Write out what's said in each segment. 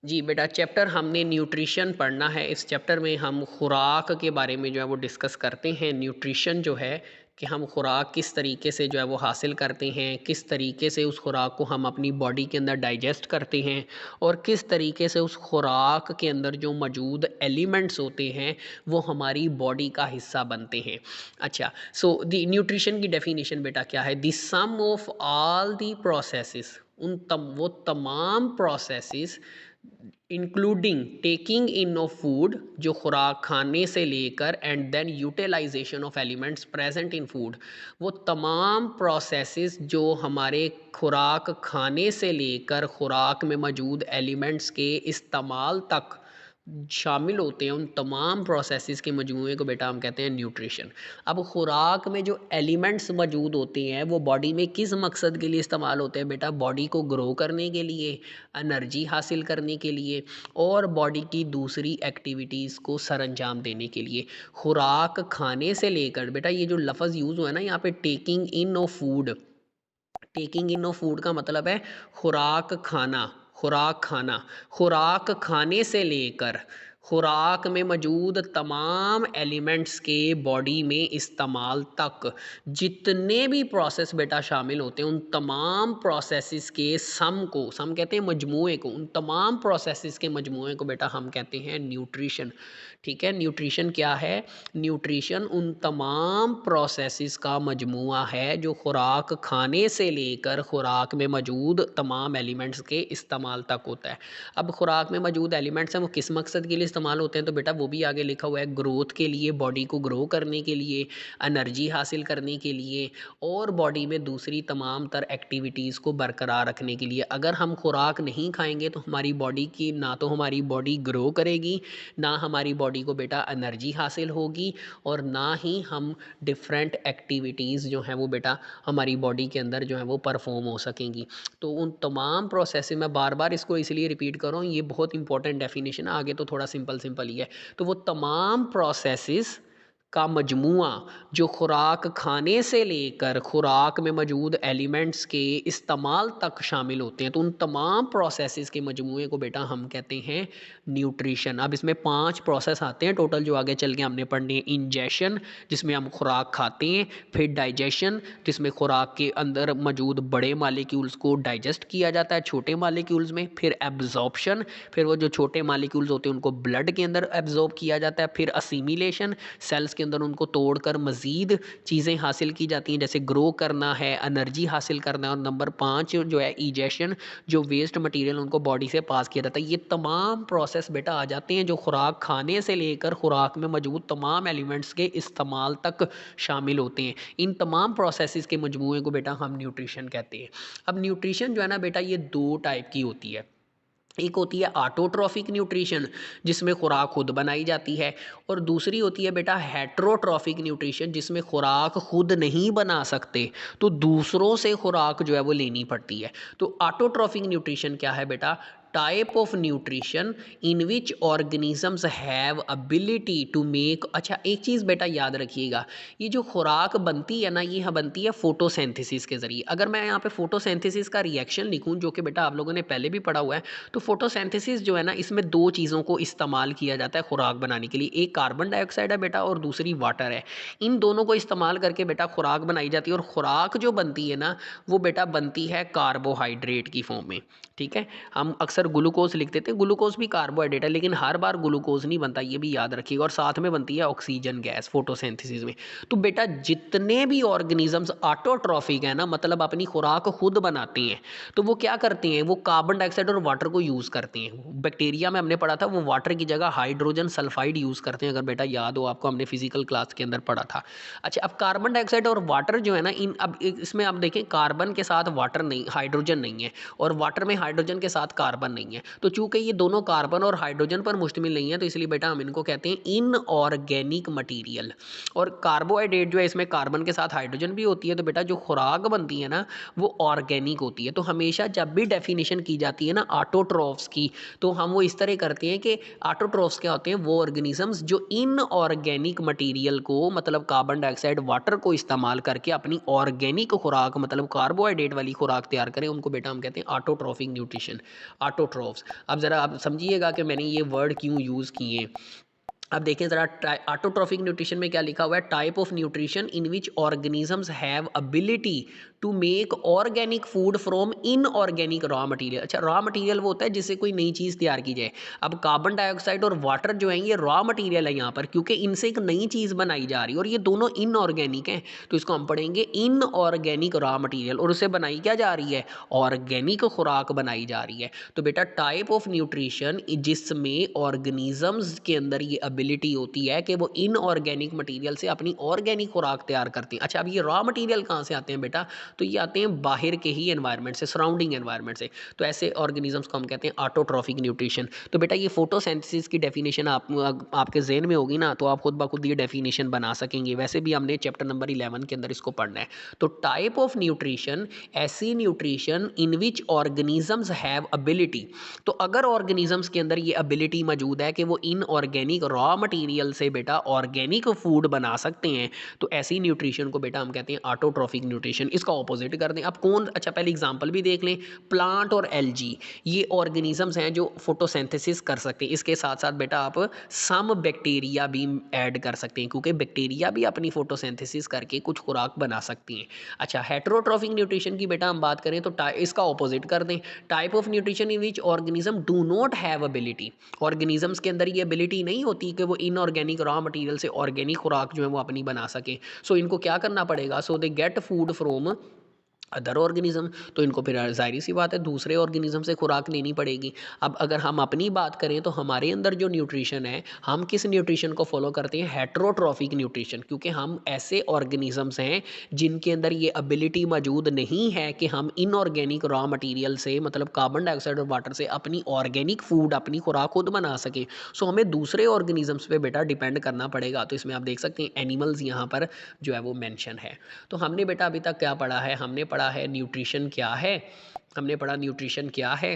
जी बेटा, चैप्टर हमने न्यूट्रिशन पढ़ना है। इस चैप्टर में हम खुराक के बारे में जो है वो डिस्कस करते हैं। न्यूट्रिशन जो है कि हम खुराक किस तरीके से जो है वो हासिल करते हैं, किस तरीके से उस खुराक को हम अपनी बॉडी के अंदर डाइजेस्ट करते हैं और किस तरीके से उस खुराक के अंदर जो मौजूद एलिमेंट्स होते हैं वो हमारी बॉडी का हिस्सा बनते हैं। अच्छा, सो द न्यूट्रिशन की डेफिनेशन बेटा क्या है? The sum of all the processes, वो तमाम processes including taking in of food, जो खुराक खाने से लेकर and then utilisation of elements present in food, वो तमाम प्रोसेसेस जो हमारे खुराक खाने से लेकर खुराक में मौजूद एलिमेंट्स के इस्तेमाल तक शामिल होते हैं, उन तमाम प्रोसेसेस के मजमूए को बेटा हम कहते हैं न्यूट्रिशन। अब खुराक में जो एलिमेंट्स मौजूद होते हैं वो बॉडी में किस मकसद के लिए इस्तेमाल होते हैं बेटा? बॉडी को ग्रो करने के लिए, एनर्जी हासिल करने के लिए और बॉडी की दूसरी एक्टिविटीज़ को सरअंजाम देने के लिए। खुराक खाने से लेकर बेटा, ये जो लफ्ज़ यूज़ हुआ है ना यहाँ पे, taking in of food, taking in of food का मतलब है खुराक खाना। खुराक खाना, खुराक खाने से लेकर खुराक में मौजूद तमाम एलिमेंट्स के बॉडी में इस्तेमाल तक जितने भी प्रोसेस बेटा शामिल होते हैं, उन तमाम प्रोसेसेस के सम कहते हैं मजमूए को, उन तमाम प्रोसेसेस के मजमूए को बेटा हम कहते हैं न्यूट्रिशन। ठीक है, न्यूट्रिशन क्या है? न्यूट्रिशन उन तमाम प्रोसेसेस का मजमूआ है जो खुराक खाने से लेकर खुराक में मौजूद तमाम एलिमेंट्स के इस्तेमाल तक होता है। अब खुराक में मौजूद एलिमेंट्स हैं वो किस मकसद के लिए इस्तेमाल होते हैं? तो बेटा वो भी आगे लिखा हुआ है, ग्रोथ के लिए, बॉडी को ग्रो करने के लिए, एनर्जी हासिल करने के लिए और बॉडी में दूसरी तमाम तर एक्टिविटीज़ को बरकरार रखने के लिए। अगर हम खुराक नहीं खाएंगे तो हमारी बॉडी की ना तो हमारी बॉडी ग्रो करेगी, ना हमारी बॉडी को बेटा एनर्जी हासिल होगी और ना ही हम डिफरेंट एक्टिविटीज़ जो हैं वो बेटा हमारी बॉडी के अंदर जो है वो परफॉर्म हो सकेंगी। तो उन तमाम प्रोसेस में बार बार इसको इसलिए रिपीट कर रहा हूँ, ये बहुत इंपॉर्टेंट डेफिनेशन है, आगे तो थोड़ा सिंपल सिंपल ही है। तो वो तमाम प्रोसेसेस का मजमूआ जो खुराक खाने से लेकर खुराक में मौजूद एलिमेंट्स के इस्तेमाल तक शामिल होते हैं, तो उन तमाम प्रोसेसेस के मजमूए को बेटा हम कहते हैं न्यूट्रिशन। अब इसमें 5 प्रोसेस आते हैं टोटल जो आगे चल के हमने पढ़ने हैं। इंजेशन, जिसमें हम खुराक खाते हैं, फिर डाइजेशन जिसमें खुराक के अंदर मौजूद बड़े मालिक्यूल्स को डाइजेस्ट किया जाता है छोटे मालिक्यूल्स में, फिर एब्जॉर्प्शन, फिर वो जो छोटे मालिक्यूल्स होते हैं उनको ब्लड के अंदर एब्जॉर्ब किया जाता है, फिर असीमिलेशन, सेल्स के अंदर उनको तोड़कर मज़ीद चीज़ें हासिल की जाती हैं जैसे ग्रो करना है, एनर्जी हासिल करना है, और नंबर 5 जो है इजेशन, जो वेस्ट मटेरियल उनको बॉडी से पास किया जाता है। ये तमाम प्रोसेस बेटा आ जाते हैं जो खुराक खाने से लेकर खुराक में मौजूद तमाम एलिमेंट्स के इस्तेमाल तक शामिल होते हैं। इन तमाम प्रोसेसेस के मजमूए को बेटा हम न्यूट्रिशन कहते हैं। अब न्यूट्रिशन जो है ना बेटा, ये 2 टाइप की होती है। एक होती है ऑटोट्रॉफिक न्यूट्रिशन जिसमें खुराक खुद बनाई जाती है, और दूसरी होती है बेटा हेट्रोट्रॉफिक न्यूट्रिशन जिसमें खुराक खुद नहीं बना सकते तो दूसरों से खुराक जो है वो लेनी पड़ती है। तो ऑटोट्रॉफिक न्यूट्रिशन क्या है बेटा? Type of nutrition in which organisms have ability to make. अच्छा, एक चीज़ बेटा याद रखिएगा, ये जो खुराक बनती है ना, ये बनती है फोटोसिंथेसिस के ज़रिए। अगर मैं यहाँ पे फोटोसिंथेसिस का रिएक्शन लिखूँ जो कि बेटा आप लोगों ने पहले भी पढ़ा हुआ है, तो फोटोसिंथेसिस जो है ना, इसमें 2 चीज़ों को इस्तेमाल किया जाता है खुराक बनाने के लिए। एक कार्बन डाइऑक्साइड है बेटा और दूसरी वाटर है। इन दोनों को इस्तेमाल करके बेटा खुराक बनाई जाती है, और खुराक जो बनती है ना वो बेटा बनती है कार्बोहाइड्रेट की फॉर्म में। ठीक है, हम अक्सर ग्लूकोज लिख देते हैं, ग्लूकोज भी कार्बोहाइड्रेट है लेकिन हर बार ग्लूकोज नहीं बनता, ये भी याद रखिएगा, और साथ में बनती है ऑक्सीजन गैस फोटोसिंथेसिस में। तो बेटा जितने भी ऑर्गेनिजम्स ऑटोट्रॉफिक है ना, मतलब अपनी खुराक खुद बनाते हैं, तो वो क्या करते हैं? वो कार्बन डाइऑक्साइड और वाटर को यूज़ करते हैं। बैक्टीरिया में हमने पढ़ा था वो वाटर की जगह हाइड्रोजन सल्फाइड यूज़ करते हैं, अगर बेटा याद हो आपको, हमने फिजिकल क्लास के अंदर पढ़ा था। अच्छा, अब कार्बन डाइऑक्साइड और वाटर जो है ना, इन अब इसमें आप देखें कार्बन के साथ वाटर नहीं, हाइड्रोजन नहीं है, और वाटर में हाइड्रोजन के साथ कार्बन नहीं है। तो चूंकि ये दोनों कार्बन और हाइड्रोजन पर मुश्तमिल नहीं है, तो इसलिए बेटा हम इनको कहते हैं इनऑर्गेनिक मटेरियल। और कार्बोहाइड्रेट जो है इसमें कार्बन के साथ हाइड्रोजन भी होती है, तो बेटा जो खुराक बनती है ना वो ऑर्गेनिक होती है। तो हमेशा जब भी डेफिनेशन की जाती है ना ऑटोट्रॉफ्स की, तो हम वो इस तरह करते हैं कि ऑटोट्रॉफ्स क्या होते हैं? वो ऑर्गेनिजम्स जो इनऑर्गेनिक मटेरियल को, मतलब कार्बन डाइऑक्साइड वाटर को इस्तेमाल करके अपनी ऑर्गेनिक खुराक, मतलब कार्बोहाइड्रेट वाली खुराक तैयार करें, उनको बेटा हम कहते हैं ऑटोट्रॉफिक न्यूट्रिशन। ऑटोट्रोफ्स। अब ज़रा आप समझिएगा कि मैंने ये वर्ड क्यों यूज़ किए। अब देखें ज़रा, ऑटोट्रॉफिक न्यूट्रिशन में क्या लिखा हुआ है, type of nutrition in which organisms have ability to make organic food from inorganic raw material. अच्छा, रॉ मटेरियल वो होता है जिससे कोई नई चीज़ तैयार की जाए। अब कार्बन डाइऑक्साइड और वाटर जो है ये रॉ मटेरियल है यहाँ पर, क्योंकि इनसे एक नई चीज़ बनाई जा रही है और ये दोनों इनऑर्गेनिक हैं, तो इसको हम पढ़ेंगे इनऑर्गेनिक रॉ मटेरियल। और उससे बनाई क्या जा रही है, ऑर्गेनिक खुराक बनाई जा रही है। तो बेटा टाइप ऑफ न्यूट्रिशन जिसमें ऑर्गेनिजम्स के अंदर ये एबिलिटी होती है कि वो इनऑर्गेनिक मटेरियल से अपनी ऑर्गेनिक खुराक तैयार करते हैं। अच्छा, अब ये रॉ मटेरियल कहाँ से आते हैं बेटा, तो ये आते हैं बाहर के ही एनवायरनमेंट से, सराउंडिंग एनवायरनमेंट से। तो ऐसे ऑर्गेनिजम्स को हम कहते हैं ऑटोट्रॉफिक न्यूट्रिशन। तो बेटा ये फोटोसिंथेसिस की डेफिनेशन आपके जहन में होगी ना, तो आप खुद ब खुद ये डेफिनेशन बना सकेंगे। वैसे भी हमने चैप्टर नंबर 11 के अंदर इसको पढ़ना है। तो टाइप ऑफ न्यूट्रिशन, ऐसी nutrition in which organisms have ability. तो अगर ऑर्गेनिजम्स के अंदर ये एबिलिटी मौजूद है कि वो इनऑर्गेनिक रॉ मटेरियल से बेटा ऑर्गेनिक फूड बना सकते हैं, तो ऐसी न्यूट्रिशन को बेटा हम कहते हैं ऑटोट्रॉफिक न्यूट्रिशन। इसका ऑपोजिट कर दें। अब कौन, अच्छा पहले एग्जांपल भी देख लें। प्लांट और एल्गी ये ऑर्गेनिजम्स हैं जो फोटोसिंथेसिस कर सकते हैं। इसके साथ साथ बेटा आप सम बैक्टीरिया भी ऐड कर सकते हैं, क्योंकि बैक्टीरिया भी अपनी फोटोसिंथेसिस करके कुछ खुराक बना सकती हैं। अच्छा, हेटेरोट्रॉफिक न्यूट्रिशन की बेटा हम बात करें तो इसका ऑपोजिट कर दें। Type of nutrition in which organism do not have ability. Organisms के अंदर ये एबिलिटी नहीं होती कि वो इनऑर्गेनिक रॉ मटेरियल से ऑर्गेनिक खुराक जो है वो अपनी बना सके। सो इनको क्या करना पड़ेगा, so they get food from other organism. तो इनको फिर जाहिर सी बात है दूसरे ऑर्गेनिज्म से खुराक लेनी पड़ेगी। अब अगर हम अपनी बात करें तो हमारे अंदर जो न्यूट्रिशन है, हम किस न्यूट्रिशन को फॉलो करते हैं, हेटेरोट्रॉफिक न्यूट्रिशन, क्योंकि हम ऐसे ऑर्गेनिजम्स हैं जिनके अंदर ये एबिलिटी मौजूद नहीं है कि हम इनऑर्गेनिक रॉ मटेरियल से, मतलब कार्बन डाइऑक्साइड और वाटर से अपनी ऑर्गेनिक फूड, अपनी खुराक खुद बना सकें। सो हमें दूसरे ऑर्गेनिजम्स पे बेटा डिपेंड करना पड़ेगा। तो इसमें आप देख सकते हैं एनिमल्स यहाँ पर जो है वो मेंशन है। तो हमने बेटा अभी तक क्या पढ़ा है, हमने पढ़ा है न्यूट्रिशन क्या है, हमने पढ़ा न्यूट्रिशन क्या है।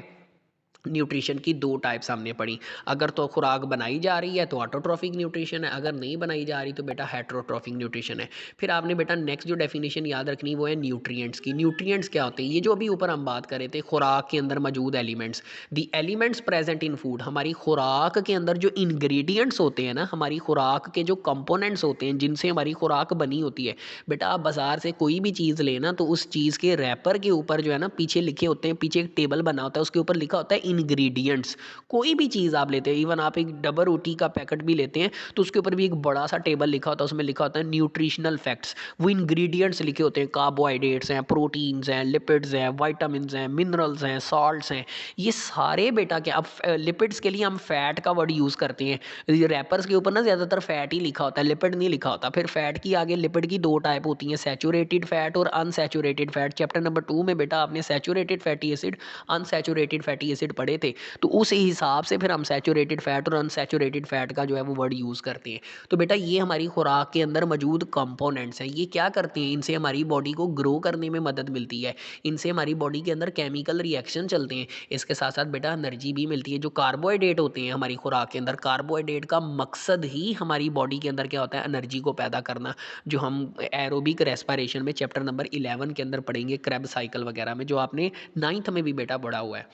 न्यूट्रिशन की दो टाइप्स हमने पढ़ी। अगर तो खुराक बनाई जा रही है तो ऑटोट्रॉफिक न्यूट्रिशन है, अगर नहीं बनाई जा रही तो बेटा हेटेरोट्रॉफिक न्यूट्रिशन है। फिर आपने बेटा नेक्स्ट जो डेफिनेशन याद रखनी वो है न्यूट्रिएंट्स की। न्यूट्रिएंट्स क्या होते हैं, ये जो अभी ऊपर हम बात कर रहे थे, खुराक के अंदर मौजूद elements, the elements present in food. हमारी खुराक के अंदर जो इंग्रेडिएंट्स होते हैं ना, हमारी खुराक के जो कंपोनेंट्स होते हैं जिनसे हमारी खुराक बनी होती है। बेटा आप बाजार से कोई भी चीज़ लेना तो उस चीज़ के रैपर के ऊपर जो है ना पीछे लिखे होते हैं, पीछे एक टेबल बना होता है, उसके ऊपर लिखा होता है इंग्रेडिएंट्स। कोई भी चीज़ आप लेते हैं, इवन आप एक डबल रोटी का पैकेट भी लेते हैं तो उसके ऊपर भी एक बड़ा सा टेबल लिखा होता है, उसमें लिखा होता है न्यूट्रिशनल फैक्ट्स। वो इंग्रेडिएंट्स लिखे होते हैं, कार्बोहाइड्रेट्स हैं, प्रोटीन्स हैं, लिपिड्स हैं, वाइटामिन हैं, मिनरल्स हैं, सॉल्ट्स हैं। ये सारे बेटा क्या, अब लिपिड्स के लिए हम फैट का वर्ड यूज़ करते हैं। रैपर्स के ऊपर ना ज़्यादातर फैट ही लिखा होता है, लिपिड नहीं लिखा होता। फिर फैट की आगे लिपिड की दो टाइप होती हैं, सैचुरेटेड फैट और अनसैचुरेटेड फैट। चैप्टर नंबर 2 में बेटा आपने saturated fatty acid, unsaturated fatty acid पढ़े थे। तो उस हिसाब से फिर हम सैचुरेटेड फैट और अनसैचुरेटेड फैट का जो है वो वर्ड यूज़ करते हैं। तो बेटा ये हमारी खुराक के अंदर मौजूद कंपोनेंट्स हैं। ये क्या करते हैं, इनसे हमारी बॉडी को ग्रो करने में मदद मिलती है, इनसे हमारी बॉडी के अंदर केमिकल रिएक्शन चलते हैं। इसके साथ साथ बेटा एनर्जी भी मिलती है। जो कार्बोहाइड्रेट होते हैं हमारी खुराक के अंदर, कार्बोहाइड्रेट का मकसद ही हमारी बॉडी के अंदर क्या होता है, एनर्जी को पैदा करना, जो हम एरोबिक रेस्पिरेशन में चैप्टर नंबर 11 के अंदर पढ़ेंगे, क्रेब्स साइकिल वगैरह में, जो आपने 9th में भी बेटा पढ़ा हुआ है।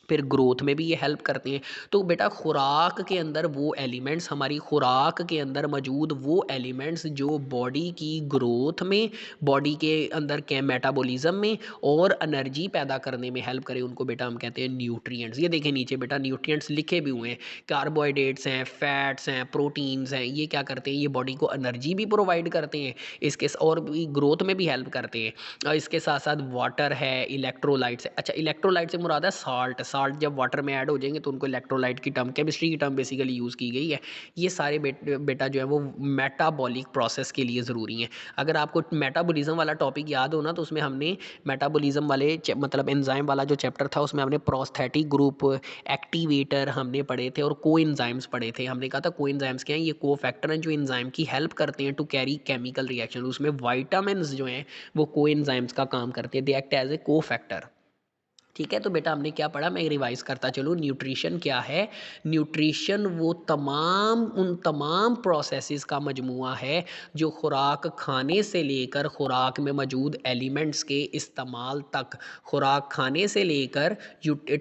फिर ग्रोथ में भी ये हेल्प करते हैं। तो बेटा खुराक के अंदर वो एलिमेंट्स, हमारी खुराक के अंदर मौजूद वो एलिमेंट्स जो बॉडी की ग्रोथ में, बॉडी के अंदर के मेटाबॉलिज्म में और एनर्जी पैदा करने में हेल्प करें, उनको बेटा हम कहते हैं न्यूट्रिएंट्स। ये देखें नीचे बेटा न्यूट्रिएंट्स लिखे भी हुए हैं। कार्बोहाइड्रेट्स हैं, फैट्स हैं, प्रोटीन्स हैं, ये क्या करते हैं, ये बॉडी को एनर्जी भी प्रोवाइड करते हैं, इसके और भी ग्रोथ में भी हेल्प करते हैं। और इसके साथ साथ वाटर है, इलेक्ट्रोलाइट्स है। अच्छा, इलेक्ट्रोलाइट से मुराद है साल्ट। साल्ट जब वाटर में ऐड हो जाएंगे तो उनको इलेक्ट्रोलाइट की टर्म, केमिस्ट्री की टर्म बेसिकली यूज़ की गई है। ये सारे बेटा जो है वो मेटाबॉलिक प्रोसेस के लिए ज़रूरी हैं। अगर आपको मेटाबॉलिज्म वाला टॉपिक याद हो ना, तो उसमें हमने मेटाबॉलिज्म वाले मतलब एंजाइम वाला जो चैप्टर था उसमें हमने प्रोस्थेटिक ग्रुप, एक्टिवेटर हमने पढ़े थे और को एंजाइम्स पढ़े थे। हमने कहा था को एंजाइम्स क्या हैं, ये को फैक्टर हैं जो एंजाइम की हेल्प करते हैं टू कैरी केमिकल रिएक्शन। उसमें वाइटामिन जो हैं वो को एंजाइम्स का काम करते हैं, दे एक्ट एज ए को फैक्टर। ठीक है। तो बेटा हमने क्या पढ़ा, मैं रिवाइज करता चलूँ। न्यूट्रिशन क्या है? न्यूट्रिशन वो उन तमाम प्रोसेसेस का मजमुआ है जो खुराक खाने से लेकर खुराक में मौजूद एलिमेंट्स के इस्तेमाल तक, खुराक खाने से लेकर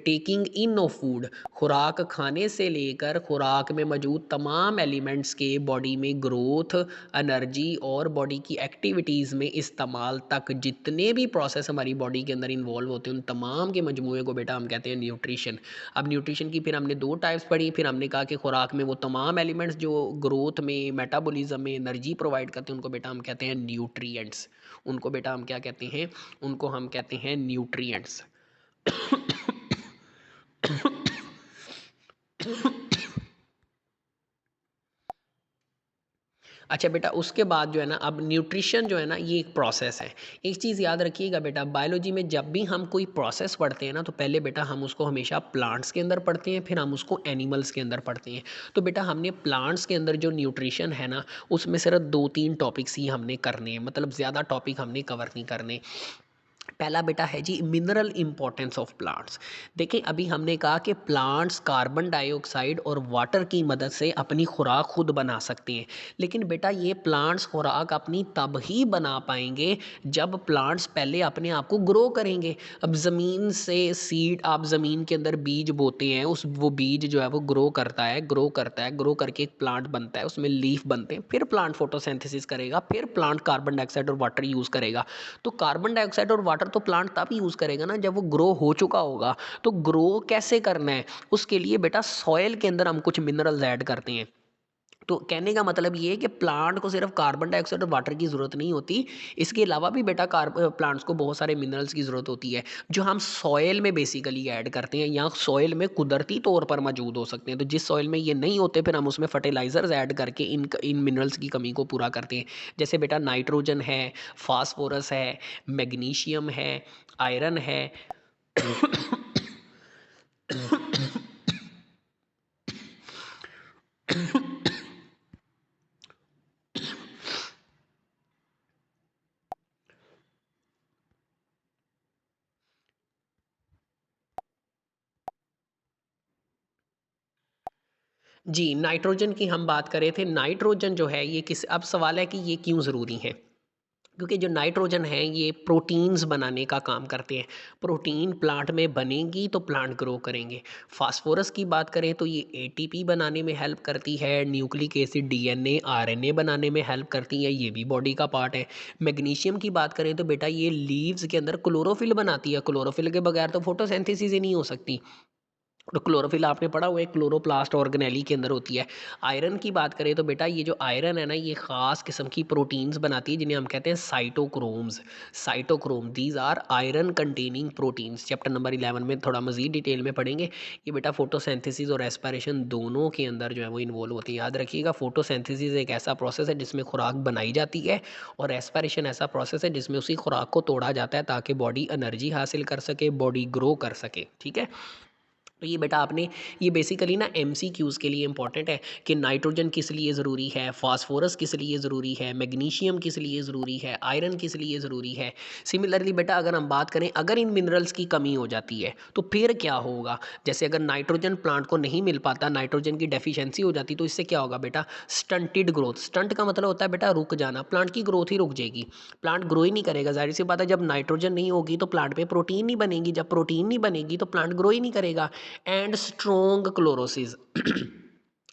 टेकिंग इन ऑफ फूड, खुराक खाने से लेकर खुराक में मौजूद तमाम एलिमेंट्स के बॉडी में ग्रोथ, एनर्जी और बॉडी की एक्टिविटीज़ में इस्तेमाल तक जितने भी प्रोसेस हमारी बॉडी के अंदर इन्वॉल्व होते हैं उन तमाम के मजमूए को बेटा हम कहते हैं न्यूट्रिशन। अब न्यूट्रिशन की फिर हमने दो टाइप्स पढ़ी। फिर हमने कहा कि खुराक में वो तमाम एलिमेंट्स जो ग्रोथ में, मेटाबॉलिज्म में एनर्जी प्रोवाइड करते हैं उनको बेटा हम कहते हैं न्यूट्रिएंट्स। उनको बेटा हम क्या कहते हैं? उनको हम कहते हैं न्यूट्रिएंट्स। अच्छा बेटा, उसके बाद जो है ना, अब न्यूट्रिशन जो है ना ये एक प्रोसेस है। एक चीज़ याद रखिएगा बेटा, बायोलॉजी में जब भी हम कोई प्रोसेस पढ़ते हैं ना, तो पहले बेटा हम उसको हमेशा प्लांट्स के अंदर पढ़ते हैं, फिर हम उसको एनिमल्स के अंदर पढ़ते हैं। तो बेटा हमने प्लांट्स के अंदर जो न्यूट्रिशन है ना, उसमें सिर्फ 2-3 टॉपिक्स ही हमने करने हैं, मतलब ज़्यादा टॉपिक हमने कवर नहीं करने। पहला बेटा है जी मिनरल इंपॉर्टेंस ऑफ प्लांट्स। देखिए अभी हमने कहा कि प्लांट्स कार्बन डाइऑक्साइड और वाटर की मदद से अपनी खुराक खुद बना सकते हैं, लेकिन बेटा ये प्लांट्स खुराक अपनी तब ही बना पाएंगे जब प्लांट्स पहले अपने आप को ग्रो करेंगे। अब ज़मीन से सीड, आप ज़मीन के अंदर बीज बोते हैं, वो बीज जो है वो ग्रो करता है, ग्रो करके एक प्लांट बनता है, उसमें लीफ बनते हैं, फिर प्लांट फोटोसिंथेसिस करेगा, फिर प्लांट कार्बन डाइऑक्साइड और वाटर यूज़ करेगा। तो कार्बन डाइऑक्साइड और वाटर तो प्लांट तब यूज़ करेगा ना जब वो ग्रो हो चुका होगा। तो ग्रो कैसे करना है, उसके लिए बेटा सॉइल के अंदर हम कुछ मिनरल्स ऐड करते हैं। तो कहने का मतलब ये है कि प्लांट को सिर्फ कार्बन डाइऑक्साइड और वाटर की ज़रूरत नहीं होती, इसके अलावा भी बेटा प्लांट्स को बहुत सारे मिनरल्स की ज़रूरत होती है जो हम सॉयल में बेसिकली ऐड करते हैं, या सॉयल में कुदरती तौर पर मौजूद हो सकते हैं। तो जिस सॉयल में ये नहीं होते फिर हम उसमें फर्टिलाइज़र्स ऐड करके इन मिनरल्स की कमी को पूरा करते हैं। जैसे बेटा नाइट्रोजन है, फास्फोरस है, मैग्नीशियम है, आयरन है। जी, नाइट्रोजन की हम बात कर रहे थे। नाइट्रोजन जो है ये किस, अब सवाल है कि ये क्यों ज़रूरी है? क्योंकि जो नाइट्रोजन है ये प्रोटीन्स बनाने का काम करते हैं। प्रोटीन प्लांट में बनेंगी तो प्लांट ग्रो करेंगे। फास्फोरस की बात करें तो ये एटीपी बनाने में हेल्प करती है, न्यूक्लिक एसिड, डीएनए, आरएनए बनाने में हेल्प करती है, ये भी बॉडी का पार्ट है। मैग्नीशियम की बात करें तो बेटा ये लीव्स के अंदर क्लोरोफिल बनाती है, क्लोरोफिल के बगैर तो फोटोसिंथेसिस ही नहीं हो सकती। तो क्लोरोफिल आपने पढ़ा हुआ है, क्लोरोप्लास्ट ऑर्गेनेली के अंदर होती है। आयरन की बात करें तो बेटा ये जो आयरन है ना ये ख़ास किस्म की प्रोटीन्स बनाती है जिन्हें हम कहते हैं cytochromes. Cytochrome, these are iron containing proteins. Chapter number 11 में थोड़ा मजीद डिटेल में पढ़ेंगे। ये बेटा फोटोसिंथेसिस और रेस्पिरेशन दोनों के अंदर जो है वो इन्वॉल्व होती है। याद रखिएगा, फोटोसिंथेसिस एक ऐसा प्रोसेस है जिसमें खुराक बनाई जाती है, और रेस्पिरेशन ऐसा प्रोसेस है जिसमें उसी खुराक को तोड़ा जाता है ताकि बॉडी एनर्जी हासिल कर सके, बॉडी ग्रो कर सके। ठीक है। तो ये बेटा आपने, ये बेसिकली ना एमसीक्यूज़ के लिए इंपॉर्टेंट है कि नाइट्रोजन किस लिए ज़रूरी है, फास्फोरस किस लिए ज़रूरी है, मैग्नीशियम किस लिए ज़रूरी है, आयरन किस लिए ज़रूरी है। सिमिलरली बेटा अगर हम बात करें, अगर इन मिनरल्स की कमी हो जाती है तो फिर क्या होगा? जैसे अगर नाइट्रोजन प्लांट को नहीं मिल पाता, नाइट्रोजन की डेफिशिएंसी हो जाती, तो इससे क्या होगा बेटा? Stunted growth. स्टंट का मतलब होता है बेटा रुक जाना, प्लांट की ग्रोथ ही रुक जाएगी, प्लांट ग्रो ही नहीं करेगा। जाहिर सी बात है, जब नाइट्रोजन नहीं होगी तो प्लांट में प्रोटीन नहीं बनेगी, जब प्रोटीन नहीं बनेगी तो प्लांट ग्रो ही नहीं करेगा। And strong chlorosis.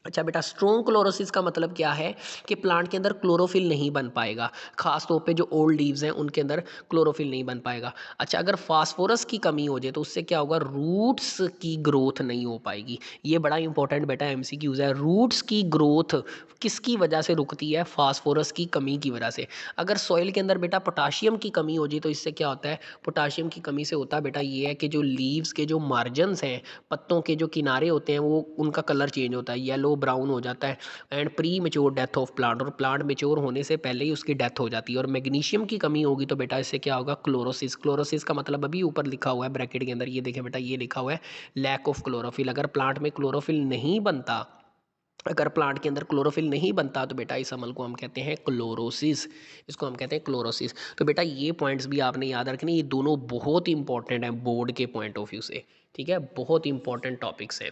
अच्छा बेटा, स्ट्रोंग क्लोरोसिस का मतलब क्या है कि प्लांट के अंदर क्लोरोफिल नहीं बन पाएगा, खास तौर पे जो ओल्ड लीव्स हैं उनके अंदर क्लोरोफिल नहीं बन पाएगा। अच्छा, अगर फास्फोरस की कमी हो जाए तो उससे क्या होगा? रूट्स की ग्रोथ नहीं हो पाएगी। ये बड़ा इंपॉर्टेंट बेटा एमसीक्यूज है। रूट्स की ग्रोथ किसकी वजह से रुकती है? फास्फोरस की कमी की वजह से। अगर सॉइल के अंदर बेटा पोटाशियम की कमी हो जाए तो इससे क्या होता है? पोटाशियम की कमी से होता है बेटा ये है कि जो लीव्स के जो मार्जिन्स हैं, पत्तों के जो किनारे होते हैं, वो उनका कलर चेंज होता है, येलो ब्राउन हो जाता है, and pre mature death of plant, और प्लांट मेच्योर होने से पहले ही उसकी डेथ हो जाती है। और मैग्नीशियम की कमी होगी तो बेटा इससे क्या होगा? क्लोरोसिस। क्लोरोसिस का मतलब अभी ऊपर लिखा हुआ है ब्रैकेट के अंदर, ये देखें बेटा, ये लिखा हुआ है लैक ऑफ क्लोरोफिल। अगर प्लांट में क्लोरोफिल नहीं बनता अगर प्लांट के अंदर क्लोरोफिल नहीं बनता तो बेटा इस अमल को हम कहते हैं क्लोरोसिस, इसको हम कहते हैं क्लोरोसिस। तो बेटा ये पॉइंट्स भी आपने याद रखने, ये दोनों बहुत इंपॉर्टेंट हैं बोर्ड के पॉइंट ऑफ व्यू से, ठीक है, बहुत इंपॉर्टेंट टॉपिक्स हैं।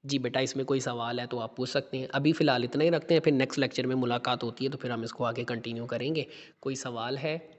जी बेटा, इसमें कोई सवाल है तो आप पूछ सकते हैं। अभी फ़िलहाल इतना ही रखते हैं, फिर नेक्स्ट लेक्चर में मुलाकात होती है तो फिर हम इसको आगे कंटिन्यू करेंगे। कोई सवाल है?